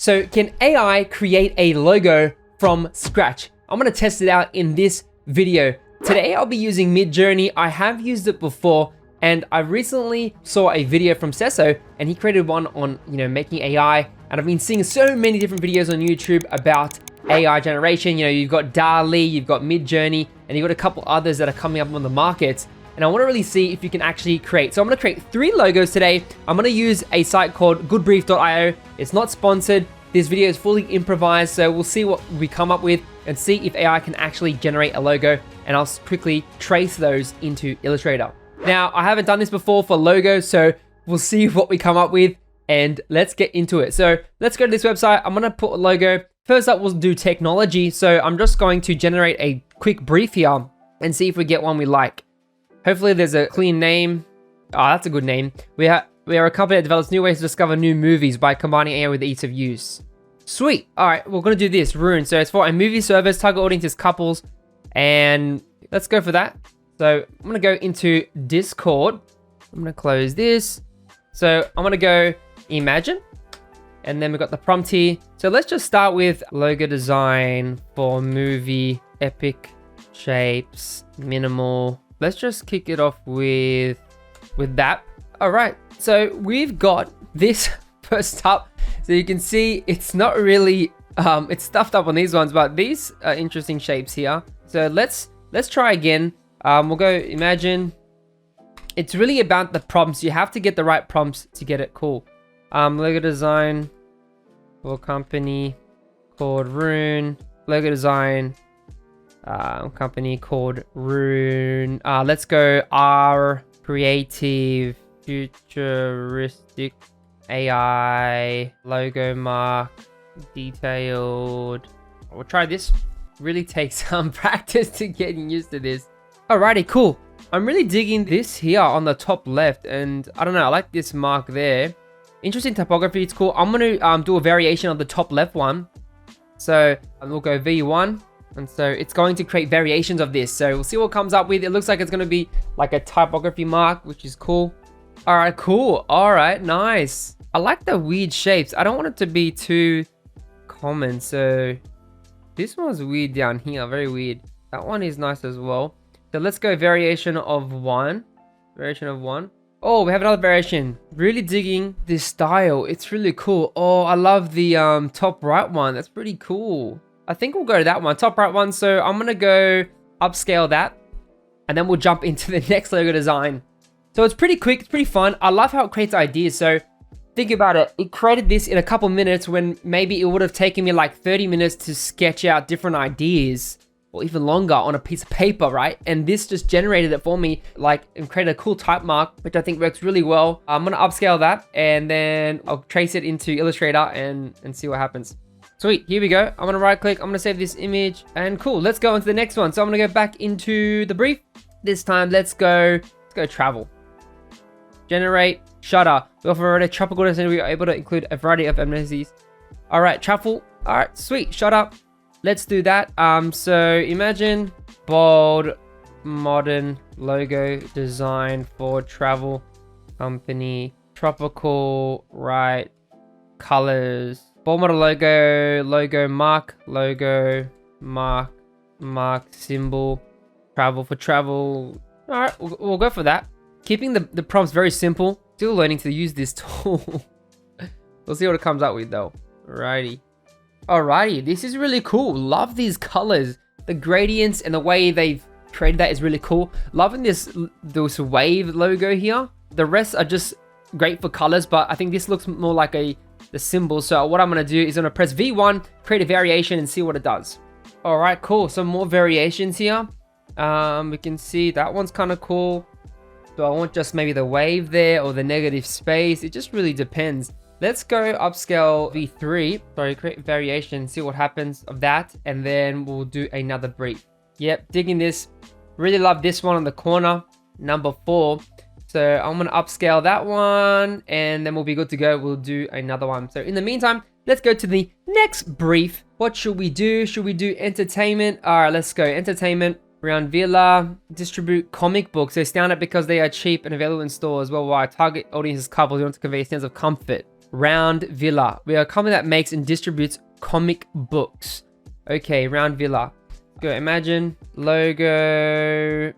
So can AI create a logo from scratch? I'm gonna test it out in this video. Today I'll be using Midjourney. I have used it before, and I recently saw a video from Sesso, and he created one on, making AI. And I've been seeing so many different videos on YouTube about AI generation. You've got DALL-E, you've got Midjourney, and you've got a couple others that are coming up on the market. And I want to really see if you can actually create. So I'm going to create 3 logos today. I'm going to use a site called goodbrief.io. It's not sponsored. This video is fully improvised, so we'll see what we come up with and see if AI can actually generate a logo, and I'll quickly trace those into Illustrator. Now, I haven't done this before for logos, so we'll see what we come up with, and let's get into it. So let's go to this website. I'm going to put a logo. First up, we'll do technology. So I'm just going to generate a quick brief here and see if we get one we like. Hopefully there's a clean name. Oh, that's a good name. We are a company that develops new ways to discover new movies by combining AI with ease of use. Sweet. All right, we're going to do this. Rune. So it's for a movie service. Target audience is couples. And let's go for that. So I'm going to go into Discord. I'm going to close this. So I'm going to go Imagine. And then we've got the prompt here. So let's just start with logo design for movie, epic shapes, minimal. Let's just kick it off with that. All right, so we've got this first up. So you can see it's not really, it's stuffed up on these ones, but these are interesting shapes here. So let's try again. We'll go Imagine. It's really about the prompts. You have to get the right prompts to get it cool. Logo design for company called Rune. Logo design company called Rune. Let's go R creative futuristic AI logo mark detailed. We'll try this. Really takes some practice to getting used to this. Alrighty, cool. I'm really digging this here on the top left, and I don't know, I like this mark there. Interesting typography, it's cool. I'm gonna do a variation of the top left one. So we'll go V1. And so it's going to create variations of this. So we'll see what comes up with. It looks like it's going to be like a typography mark, which is cool. All right, cool. All right, nice. I like the weird shapes. I don't want it to be too common. So this one's weird down here, very weird. That one is nice as well. So let's go variation of 1. Variation of 1. Oh, we have another variation. Really digging this style. It's really cool. Oh, I love the top right one. That's pretty cool. I think we'll go to that one, top right one. So I'm going to go upscale that, and then we'll jump into the next logo design. So it's pretty quick. It's pretty fun. I love how it creates ideas. So think about it. It created this in a couple minutes when maybe it would have taken me like 30 minutes to sketch out different ideas, or even longer on a piece of paper, right? And this just generated it for me, and created a cool type mark, which I think works really well. I'm going to upscale that, and then I'll trace it into Illustrator and see what happens. Sweet, here we go. I'm gonna right click, I'm gonna save this image, and cool, let's go on to the next one. So I'm gonna go back into the brief. This time, let's go travel. Generate, shutter. We offer a tropical destination. We are able to include a variety of amenities. All right, travel. All right, sweet, shutter. Let's do that. So imagine bold, modern logo design for travel company, tropical, right, colors. Bold model logo mark symbol, travel for travel. All right, we'll go for that. Keeping the prompts very simple. Still learning to use this tool. We'll see what it comes up with though. Alrighty, this is really cool. Love these colors. The gradients and the way they've created that is really cool. Loving this wave logo here. The rest are just great for colors, but I think this looks more like the symbol. So what I'm going to do is I'm going to press V1, create a variation, and see what it does. All right, cool. Some more variations here. We can see that one's kind of cool. Do I want just maybe the wave there or the negative space? It just really depends. Let's go upscale V3. Sorry, create variation, see what happens of that. And then we'll do another brief. Yep, digging this. Really love this one on the corner, number 4. So I'm going to upscale that one, and then we'll be good to go. We'll do another one. So in the meantime, let's go to the next brief. What should we do? Should we do entertainment? All right, let's go. Entertainment. Around Villa, distribute comic books. They stand out because they are cheap and available in stores worldwide. Target audiences couples who want to convey a sense of comfort. Round Villa. We are a company that makes and distributes comic books. Okay, Round Villa. Go imagine logo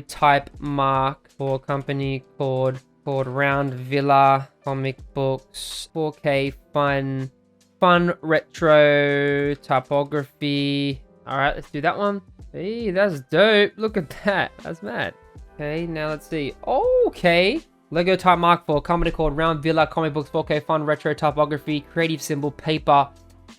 type mark for a company called Round Villa comic books. 4K fun retro typography. All right, let's do that one. Hey, that's dope. Look at that. That's mad. Okay, now let's see. Okay. Logo type mark for a company called Round Villa comic books, 4K fun retro typography, creative symbol, paper,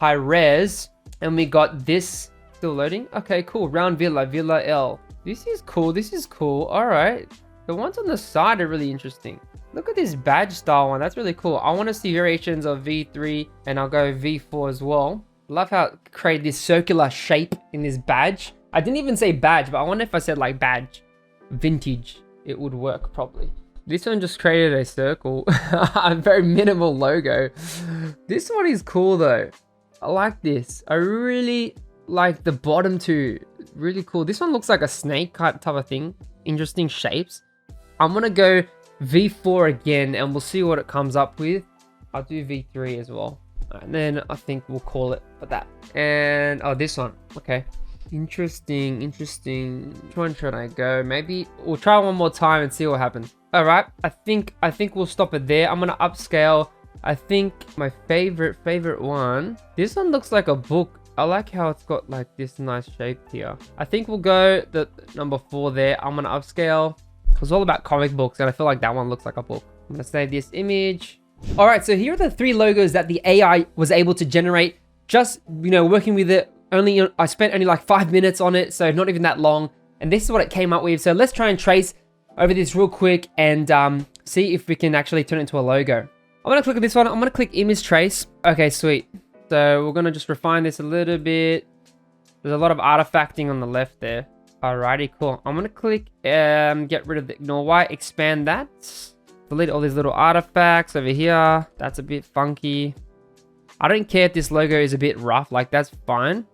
high res. And we got this still loading. Okay, cool. Round Villa, Villa L. This is cool. This is cool. All right. The ones on the side are really interesting. Look at this badge style one. That's really cool. I want to see variations of V3 and I'll go V4 as well. Love how it created this circular shape in this badge. I didn't even say badge, but I wonder if I said like badge, vintage, it would work probably. This one just created a circle, a very minimal logo. This one is cool though. I like this. I really like the bottom two. Really cool. This one looks like a snake type of thing. Interesting shapes. I'm gonna go V4 again and we'll see what it comes up with. I'll do V3 as well. And then I think we'll call it for that. And oh, this one. Okay. Interesting. Which one should I go? Maybe we'll try one more time and see what happens. All right. I think we'll stop it there. I'm gonna upscale. I think my favorite one. This one looks like a book. I like how it's got like this nice shape here. I think we'll go the number 4 there. I'm gonna upscale. It's all about comic books and I feel like that one looks like a book. I'm gonna save this image. All right, so here are the 3 logos that the AI was able to generate. Just, working with it. I spent only like 5 minutes on it, so not even that long. And this is what it came up with. So let's try and trace over this real quick and see if we can actually turn it into a logo. I'm gonna click on this one. I'm gonna click image trace. Okay, sweet. So we're gonna just refine this a little bit. There's a lot of artifacting on the left there. Alrighty, cool. I'm gonna click get rid of the ignore Y, expand that. Delete all these little artifacts over here. That's a bit funky. I don't care if this logo is a bit rough, like that's fine.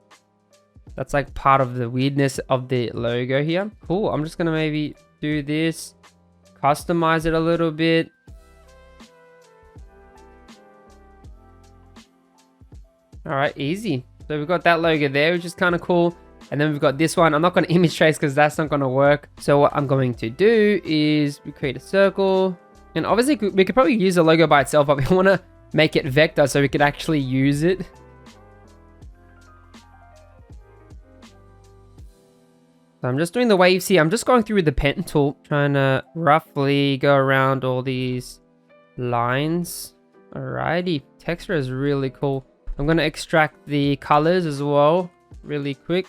That's like part of the weirdness of the logo here. Cool, I'm just gonna maybe do this, customize it a little bit. All right, easy. So we've got that logo there, which is kind of cool. And then we've got this one. I'm not going to image trace because that's not going to work. So what I'm going to do is we create a circle. And obviously we could probably use the logo by itself, but we want to make it vector so we could actually use it. So I'm just doing the waves here. I'm just going through with the pen tool, trying to roughly go around all these lines. Alrighty, texture is really cool. I'm going to extract the colors as well really quick.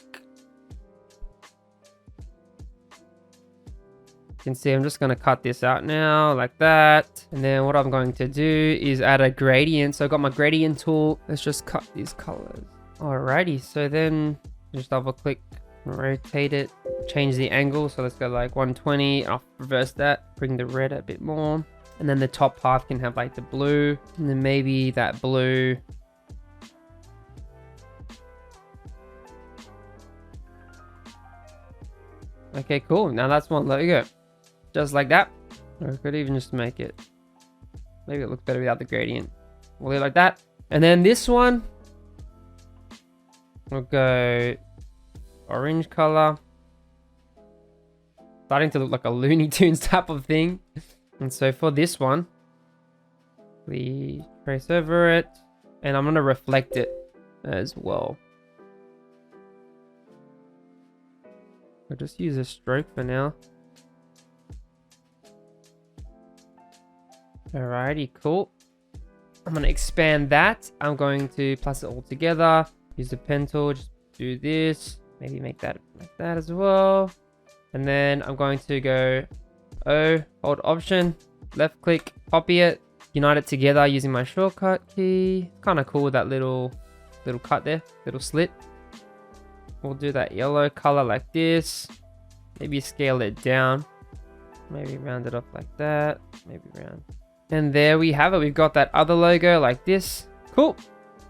You can see I'm just going to cut this out now like that. And then what I'm going to do is add a gradient. So I got my gradient tool. Let's just cut these colors. Alrighty, so then just double click, rotate it, change the angle. So let's go like 120. I'll reverse that, bring the red a bit more. And then the top half can have like the blue, and then maybe that blue. Okay, cool. Now that's one logo. Just like that. Or I could even just make it. Maybe it looks better without the gradient. We'll leave it like that. And then this one, we'll go orange color. Starting to look like a Looney Tunes type of thing. And so for this one, we trace over it. And I'm going to reflect it as well. I'll just use a stroke for now. Alrighty, cool. I'm going to expand that. I'm going to plus it all together. Use the pen tool, just do this. Maybe make that like that as well. And then I'm going to go O, hold option, left click, copy it, unite it together using my shortcut key. Kind of cool with that little cut there, little slit. We'll do that yellow color like this. Maybe scale it down. Maybe round it up like that. Maybe round. And there we have it. We've got that other logo like this. Cool.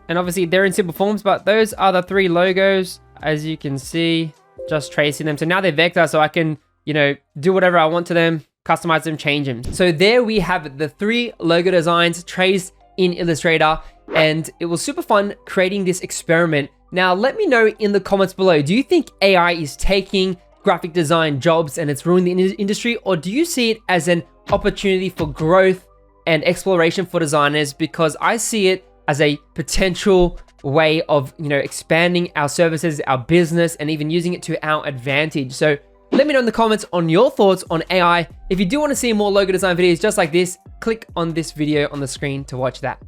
And obviously they're in simple forms, but those are the 3 logos. As you can see, just tracing them. So now they're vector, so I can, do whatever I want to them, customize them, change them. So there we have it, the 3 logo designs traced in Illustrator, and it was super fun creating this experiment. Now, let me know in the comments below, do you think AI is taking graphic design jobs and it's ruining the industry, or do you see it as an opportunity for growth and exploration for designers? Because I see it as a potential way of, expanding our services, our business, and even using it to our advantage. So let me know in the comments on your thoughts on AI. If you do want to see more logo design videos just like this, click on this video on the screen to watch that.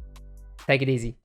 Take it easy.